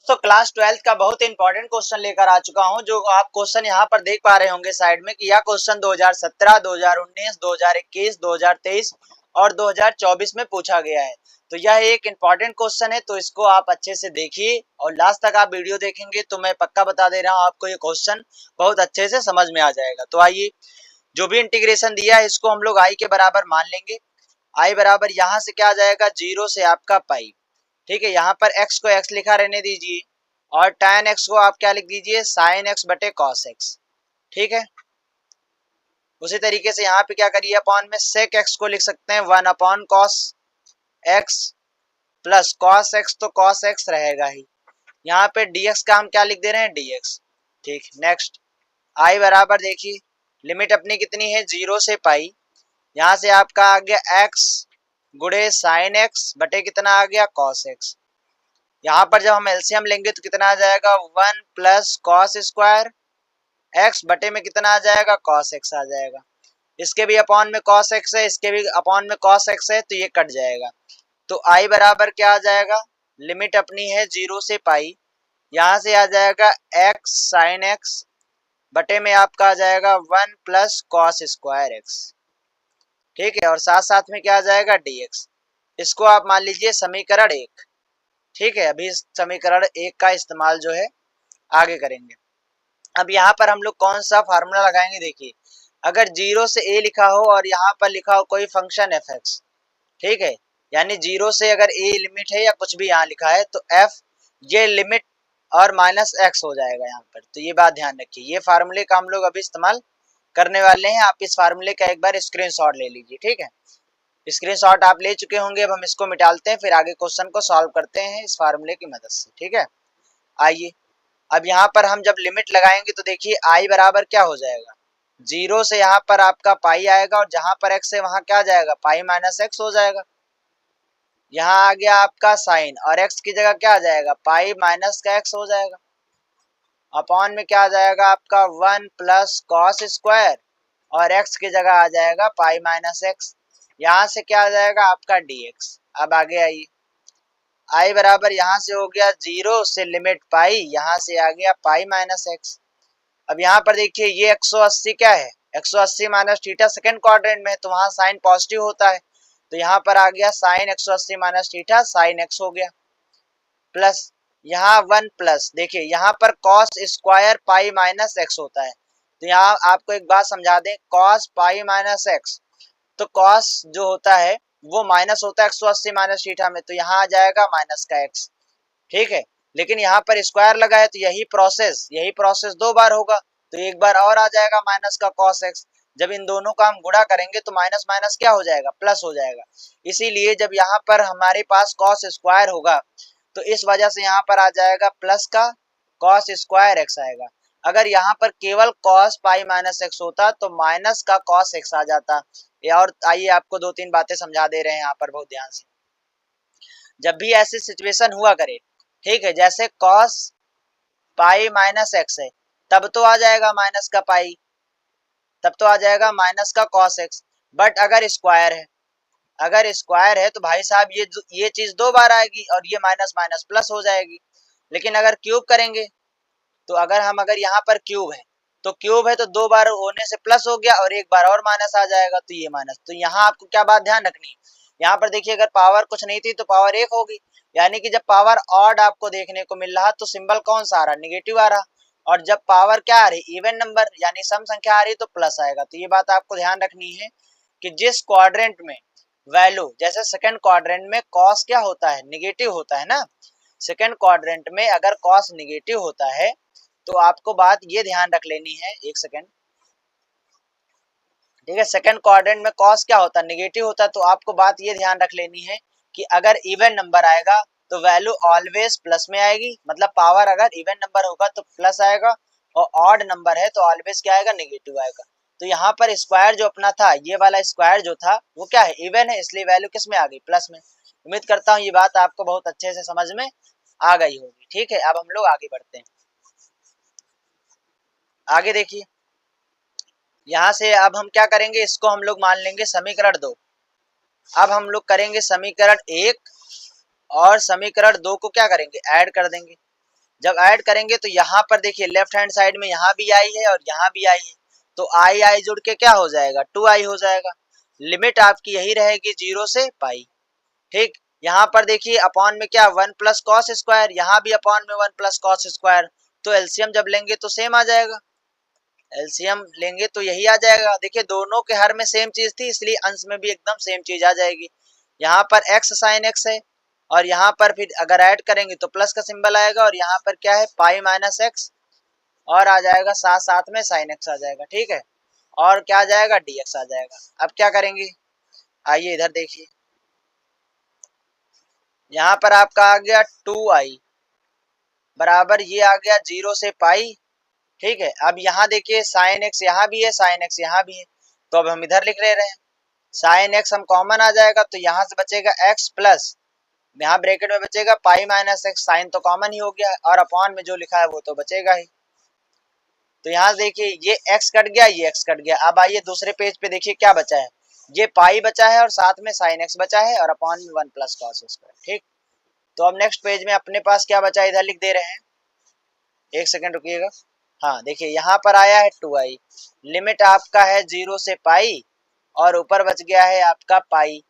तो class 12th का बहुत इंपॉर्टेंट क्वेश्चन लेकर आ चुका हूं, जो आप क्वेश्चन यहां पर देख पा रहे होंगे साइड में कि यह क्वेश्चन 2017, 2019, 2021, 2023 और 2024 में पूछा गया है। तो यह एक इंपॉर्टेंट क्वेश्चन है, तो इसको आप अच्छे से देखिए और लास्ट तक आप वीडियो देखेंगे तो मैं पक्का बता दे रहा हूं आपको ये क्वेश्चन बहुत अच्छे से समझ में आ जाएगा। तो आइए, जो भी इंटीग्रेशन दिया है इसको हम लोग आई के बराबर मान लेंगे। आई बराबर यहाँ से क्या आ जाएगा, 0 से आपका पाई। ठीक है, यहाँ पर x को x लिखा रहने दीजिए और tan x को आप क्या लिख दीजिए, sin x बटे cos x। ठीक है, उसी तरीके से यहाँ पे क्या करिए, अपॉन में sec x को लिख सकते हैं 1 upon cos x plus cos x, तो cos x रहेगा ही। यहाँ पे dx का हम क्या लिख दे रहे हैं, dx। ठीक, नेक्स्ट i बराबर देखिए लिमिट अपनी कितनी है, 0 से पाई। यहाँ से आपका आ गया x गुड़े साइन एक्स बटे कितना आ गया, cos x। यहाँ पर जब हम एलसीएम लेंगे तो कितना आ जाएगा, 1 प्लस कॉस स्क्वायर एक्स बटे में कितना आ जाएगा, cos x आ जाएगा। इसके भी अपॉन में cos x है, इसके भी अपॉन में cos x है, तो ये कट जाएगा। तो i बराबर क्या आ जाएगा, लिमिट अपनी है 0 से पाई। यहाँ से आ जाएगा x साइन x बटे में आपका आ जाएगा 1 प्लस कॉस स्क्वायर एक्स। ठीक है, और साथ साथ में क्या आ जाएगा, dx। इसको आप मान लीजिए समीकरण 1। ठीक है, अभी इस समीकरण 1 का इस्तेमाल जो है आगे करेंगे। अब यहाँ पर हम लोग कौन सा फार्मूला लगाएंगे, देखिए अगर 0 से a लिखा हो और यहाँ पर लिखा हो कोई फंक्शन fx। ठीक है, यानी 0 से अगर a लिमिट है या कुछ भी यहाँ लिखा है तो f ये लिमिट और माइनस x हो जाएगा यहाँ पर। तो ये बात ध्यान रखिए, ये फार्मूले का हम लोग अभी इस्तेमाल करने वाले हैं। आप इस फार्मूले का एक बार स्क्रीनशॉट ले लीजिए। ठीक है, स्क्रीनशॉट आप ले चुके होंगे। अब हम इसको मिटाते हैं, फिर आगे क्वेश्चन को सॉल्व करते हैं इस फार्मूले की मदद से। ठीक है, आइए अब यहाँ पर हम जब लिमिट लगाएंगे तो देखिए आई बराबर क्या हो जाएगा, 0 से यहाँ पर आपका पाई आएगा और जहां पर x है वहां क्या आ जाएगा, पाई माइनस एक्स हो जाएगा। यहाँ आ गया आपका साइन और x की जगह क्या आ जाएगा, पाई माइनस का x हो जाएगा। अपॉन में क्या आ जाएगा आपका 1 प्लस कॉस स्क्वायर और x की जगह आ जाएगा पाई माइनस एक्स। यहाँ से क्या आ जाएगा आपका dx। अब आगे आइए, आई बराबर यहाँ से हो गया 0 से लिमिट पाई, यहाँ से आ गया पाई माइनस एक्स। अब यहाँ पर देखिए ये 180 क्या है, 180 माइनस थीटा सेकंड क्वाड्रेंट में है, तो वहां साइन पॉजिटिव होता है। तो यहाँ पर आ गया sine 180 minus theta sine x हो गया, प्लस यहाँ 1 प्लस देखिए यहाँ पर cos square pi minus x होता है। तो यहाँ आपको एक बात समझा दें, कॉस पाई माइनस एक्स, तो कॉस जो होता है वो माइनस होता है 180 माइनस थीटा में, तो यहाँ आ जाएगा माइनस का एक्स। ठीक है, लेकिन यहाँ पर स्क्वायर लगा है तो यही प्रोसेस 2 बार होगा, तो एक बार और आ जाएगा माइनस का कॉस एक्स। जब इन दोनों का हम गुणा करेंगे तो माइनस माइनस क्या हो जाएगा, प्लस हो जाएगा। इसीलिए जब यहाँ पर हमारे पास कॉस स्क्वायर होगा तो इस वजह से यहाँ पर आ जाएगा प्लस का कॉस स्क्वायर एक्स आएगा। अगर यहाँ पर केवल कॉस पाई माइनस एक्स होता तो माइनस का कॉस एक्स आ जाता। और आइए आपको 2-3 बातें समझा दे रहे हैं यहाँ पर बहुत ध्यान से। जब भी ऐसी सिचुएशन हुआ करे, ठीक है, जैसे cos पाई माइनस एक्स है तब तो आ जाएगा माइनस का पाई, तब तो आ जाएगा माइनस का cos एक्स। बट अगर स्क्वायर है तो भाई साहब ये चीज 2 बार आएगी और ये माइनस माइनस प्लस हो जाएगी। लेकिन अगर क्यूब करेंगे तो अगर यहाँ पर क्यूब है तो 2 बार होने से प्लस हो गया और एक बार और माइनस आ जाएगा, तो ये माइनस। तो यहाँ आपको क्या बात ध्यान रखनी है, यहाँ पर देखिए अगर पावर कुछ नहीं थी तो पावर 1 होगी, यानी कि जब पावर ऑड आपको देखने को मिल रहा तो सिंबल कौन सा आ रहा, निगेटिव आ रहा। और जब पावर क्या आ रही, इवन नंबर यानी सम संख्या आ रही तो प्लस आएगा। तो ये बात आपको ध्यान रखनी है कि जिस क्वाड्रेंट में वैल्यू, जैसे सेकंड क्वाड्रेंट में कॉस क्या होता है, निगेटिव होता है ना। सेकंड क्वाड्रेंट में अगर कॉस निगेटिव होता है तो आपको बात ये ध्यान रख लेनी है, एक सेकंड। ठीक है, सेकंड क्वाड्रेंट में कॉस क्या होता है, निगेटिव होता है। तो आपको बात ये ध्यान रख लेनी है कि अगर इवन नंबर आएगा तो वैल्यू ऑलवेज प्लस में आएगी, मतलब पावर अगर इवन नंबर होगा तो प्लस आएगा और ऑड नंबर है तो ऑलवेज क्या आएगा, निगेटिव आएगा। तो यहाँ पर स्क्वायर जो अपना था, ये वाला स्क्वायर जो था वो क्या है, इवन है, इसलिए वैल्यू किस में आ गई, प्लस में। उम्मीद करता हूँ ये बात आपको बहुत अच्छे से समझ में आ गई होगी। ठीक है, अब हम लोग आगे बढ़ते हैं। आगे देखिए, यहाँ से अब हम क्या करेंगे, इसको हम लोग मान लेंगे समीकरण 2। अब हम लोग करेंगे समीकरण 1 और समीकरण 2 को क्या करेंगे, ऐड कर देंगे। जब ऐड करेंगे तो यहाँ पर देखिए लेफ्ट हैंड साइड में यहाँ भी आई है और यहाँ भी आई है, तो आई आई जुड़ के क्या हो जाएगा, 2i हो जाएगा। लिमिट आपकी यही रहेगी 0 से पाई। ठीक, यहाँ पर देखिए अपॉन में क्या 1 प्लस कॉस स्क्वायर, यहाँ भी अपॉन में 1 प्लस कॉस स्क्वायर, तो एलसीएम जब लेंगे तो सेम आ जाएगा। एलसीएम लेंगे तो यही आ जाएगा। देखिए दोनों के हर में सेम चीज थी, इसलिए अंश में भी एकदम सेम चीज आ जाएगी। यहाँ पर x साइन x है और यहाँ पर फिर अगर ऐड करेंगे तो प्लस का सिंबल आएगा और यहाँ पर क्या है पाई माइनस एक्स और आ जाएगा साथ साथ में साइन x आ जाएगा। ठीक है, और क्या आ जाएगा dx आ जाएगा। अब क्या करेंगे, आइए इधर देखिए, यहाँ पर आपका आ गया 2i बराबर ये आ गया 0 से पाई। ठीक है, अब यहाँ देखिए साइन x यहाँ भी है, साइन x यहाँ भी है, तो अब हम इधर लिख ले रहे हैं साइन x हम कॉमन आ जाएगा तो यहाँ से बचेगा x प्लस यहाँ ब्रैकेट में बचेगा पाई माइनस एक्स, साइन तो कॉमन ही हो गया और अपॉन में जो लिखा है वो तो बचेगा ही। तो यहाँ देखिए ये x कट गया, ये x कट गया। अब आइए दूसरे पेज पे देखिए क्या बचा है, ये पाई बचा है और साथ में साइन x बचा है और अपॉन में 1 प्लस कॉस स्क्वायर। ठीक, तो अब नेक्स्ट पेज में अपने पास क्या बचा है इधर लिख दे रहे हैं, एक सेकंड रुकिएगा। हाँ देखिए यहाँ पर आया है 2i, लिमिट आपका है 0 से पाई और ऊपर बच गया है आपका पाई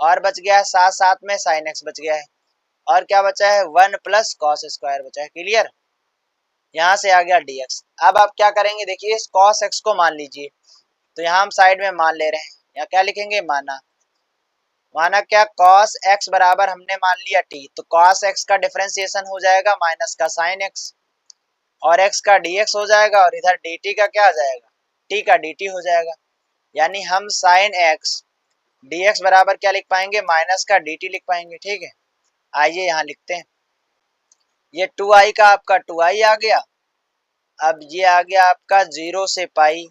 और बच गया है साथ साथ में साइन x बच गया है और क्या बचा है 1 प्लस कॉस स्क्वायर बचा है। क्लियर, यहाँ से आ गया dx। अब आप क्या करेंगे, देखिए इस cos x को मान लीजिए, तो यहाँ हम साइड में मान ले रहे हैं, या क्या लिखेंगे माना, माना क्या cos x बराबर हमने मान लिया t, तो cos x का डिफरेंशिएशन हो जाएगा माइनस का sin x और x का dx हो जाएगा और इधर dt का क्या आ जाएगा, t का dt हो जाएगा। यानी हम sin x dx बराबर क्या लिख पाएंगे, माइनस का dt लिख पाएंगे। ठीक है, आइए यहाँ लिखते हैं, ये 2i का आपका 2i आ गया। अब ये आ गया आपका 0 से पाई,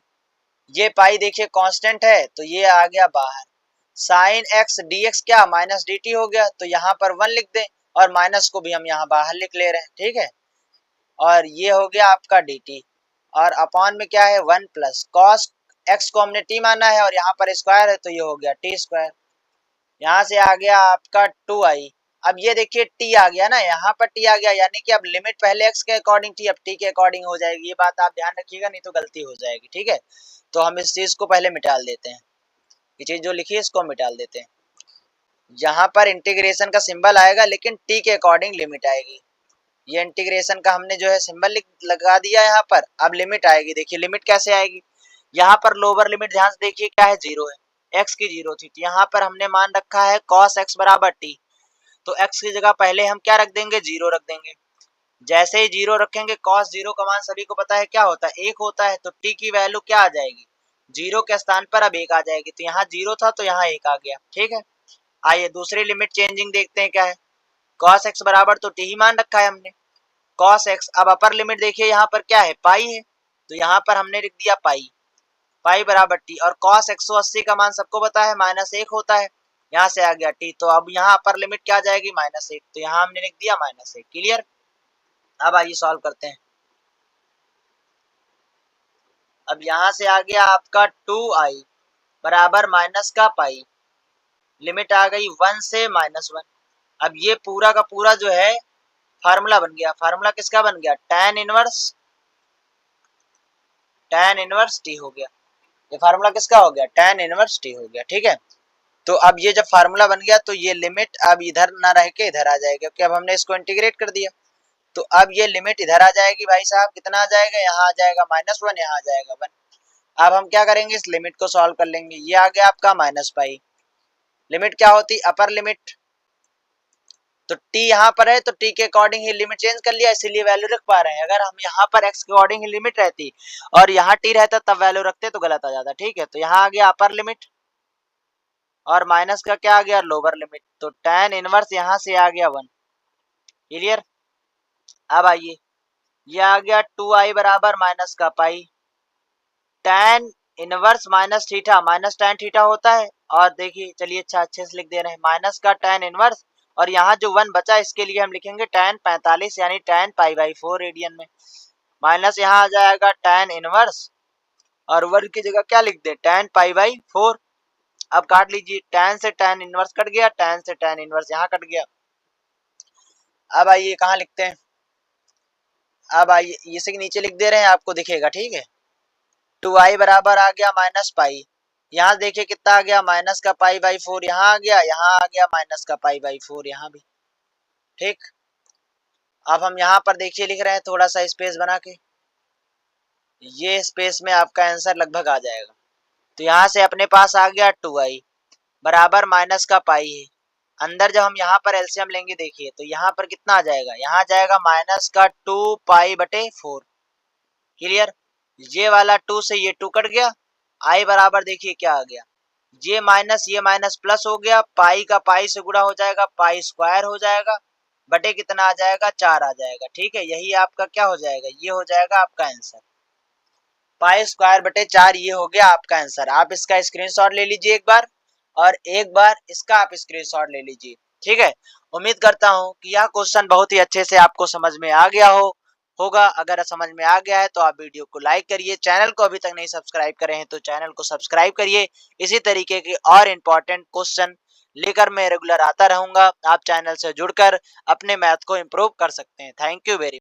ये पाई देखिए कांस्टेंट है तो ये आ गया बाहर। साइन एक्स dx क्या माइनस dt हो गया, तो यहाँ पर 1 लिख दें और माइनस को भी हम यहाँ बाहर लिख ले रहे हैं। ठीक है, और ये हो गया आपका dt और अपॉन में क्या है 1 प्लस कॉस x को हमने t माना है और यहाँ पर स्क्वायर है तो ये हो गया t स्क्वायर। यहाँ से आ गया आपका 2i। अब ये देखिए t आ गया ना, यहाँ पर t आ गया, यानी कि अब लिमिट पहले x के अकॉर्डिंग थी अब t के अकॉर्डिंग हो जाएगी। ये बात आप ध्यान रखिएगा नहीं तो गलती हो जाएगी। ठीक है, तो हम इस चीज को पहले मिटाल देते हैं, ये चीज जो लिखी है इसको मिटाल देते हैं। यहाँ पर इंटीग्रेशन का सिंबल आएगा लेकिन t के अकॉर्डिंग लिमिट आएगी। ये इंटीग्रेशन का हमने जो है सिंबल लगा दिया यहाँ पर। अब लिमिट आएगी, देखिए लिमिट कैसे आएगी, यहाँ पर लोअर लिमिट ध्यान से देखिए क्या है 0 है, x की 0 थी तो यहाँ पर हमने मान रखा है cos x बराबर t, तो x की जगह पहले हम क्या रख देंगे 0 रख देंगे। जैसे ही 0 रखेंगे cos 0 का मान सभी को पता है क्या होता है 1 होता है, तो t की वैल्यू क्या आ जाएगी 0 के स्थान पर अब 1 आ जाएगी, तो यहाँ 0 था तो यहाँ 1 आ गया। ठीक है, आइए दूसरी लिमिट चेंजिंग देखते हैं क्या है, cos x बराबर तो t ही मान रखा है हमने cos x। अब अपर लिमिट देखिए यहाँ पर क्या है पाई है, तो यहाँ पर हमने लिख दिया पाई, पाई बराबर टी और cos 180 का मान सबको पता है -1 होता है, यहाँ से आ गया टी, तो अब यहाँ अपर लिमिट क्या आ जाएगी -1, तो यहाँ हमने लिख दिया -1। क्लियर, अब आइए सॉल्व करते हैं। अब यहाँ से आ गया आपका 2i बराबर माइनस का पाई, लिमिट आ गई 1 से -1। अब ये पूरा का पूरा जो है फार्मूला बन गया, फार्मूला किसका बन गया tan इनवर्स टी हो गया। ये फार्मूला किसका हो गया tan इनवर्स टी हो गया। ठीक है, तो अब ये जब फार्मूला बन गया तो ये लिमिट अब इधर ना रह के इधर आ जाएगी, क्योंकि अब हमने इसको इंटीग्रेट कर दिया, तो अब ये लिमिट इधर आ जाएगी भाई साहब, कितना आ जाएगा यहाँ आ जाएगा -1, यहाँ आ जाएगा 1। अब हम क्या करेंगे इस लिमिट को सॉल्व कर लेंगे, ये आ गया आपका -पाई, लिमिट क्या होती अपर लिमिट, तो t यहाँ पर है तो t के अकॉर्डिंग ही लिमिट चेंज कर लिया इसीलिए वैल्यू रख पा रहे हैं। अगर हम यहाँ पर x के अकॉर्डिंग ही लिमिट रहती और यहाँ t रहता तब वैल्यू रखते तो गलत आ जाता। ठीक है, तो यहाँ आ गया अपर लिमिट और माइनस का क्या आ गया लोअर लिमिट, तो tan इनवर्स यहाँ से आ गया 1। क्लियर, अब आइए ये आ गया 2i बराबर माइनस का पाई, tan inverse minus theta, minus tan theta होता है, और देखिए चलिए अच्छा अच्छे से लिख दे रहे हैं माइनस का tan इनवर्स, और यहाँ जो 1 बचा इसके लिए हम लिखेंगे tan 45 यानी tan π/4 रेडियन में, माइनस यहाँ आ जाएगा tan इनवर्स और वर्ग की जगह क्या लिख दे tan π/4। अब काट लीजिए, tan से tan इनवर्स कट गया, tan से tan इनवर्स यहाँ कट गया। अब आइए कहाँ लिखते हैं, अब आइए इसे के नीचे लिख दे रहे हैं, आपको दिखेगा, ठीक है। 2i बराबर आ गया माइनस पाई, यहाँ देखिए कितना आ गया माइनस का पाई बाई 4, यहाँ आ गया, यहाँ आ गया माइनस का पाई बाई 4, यहाँ भी, ठीक। अब हम यहाँ पर देखिए लिख रहे हैं थोड़ा सा स्पेस बना के, ये स्पेस में आपका आंसर लगभग आ जाएगा। तो यहाँ से अपने पास आ गया 2i बराबर माइनस का पाई है। अंदर जब हम यहाँ पर एलसीएम लेंगे देखिए तो यहाँ पर कितना आ जाएगा, यहाँ जाएगा माइनस का 2 पाई बटे 4, क्लियर। ये वाला 2 से ये 2 कट गया, आई बराबर देखिए क्या आ गया, ये माइनस प्लस हो गया, पाई का पाई से गुणा हो जाएगा, पाई स्क्वायर हो जाएगा, बटे कितना आ जाएगा 4 आ जाएगा, ठीक है। यही आपका क्या हो जाएगा, ये हो जाएगा आपका आंसर, पाई स्क्वायर बटे 4, ये हो गया आपका आंसर। आप इसका स्क्रीनशॉट ले लीजिए एक बार, और एक बार इसका आप स्क्रीनशॉट ले लीजिए, ठीक है। उम्मीद करता हूं कि यह क्वेश्चन बहुत ही अच्छे से आपको समझ में आ गया होगा। अगर समझ में आ गया है तो आप वीडियो को लाइक करिए, चैनल को अभी तक नहीं सब्सक्राइब करे हैं तो चैनल को सब्सक्राइब करिए। इसी तरीके के और इम्पोर्टेंट क्वेश्चन लेकर मैं रेगुलर आता रहूंगा, आप चैनल से जुड़कर अपने मैथ को इम्प्रूव कर सकते हैं। Thank you very much.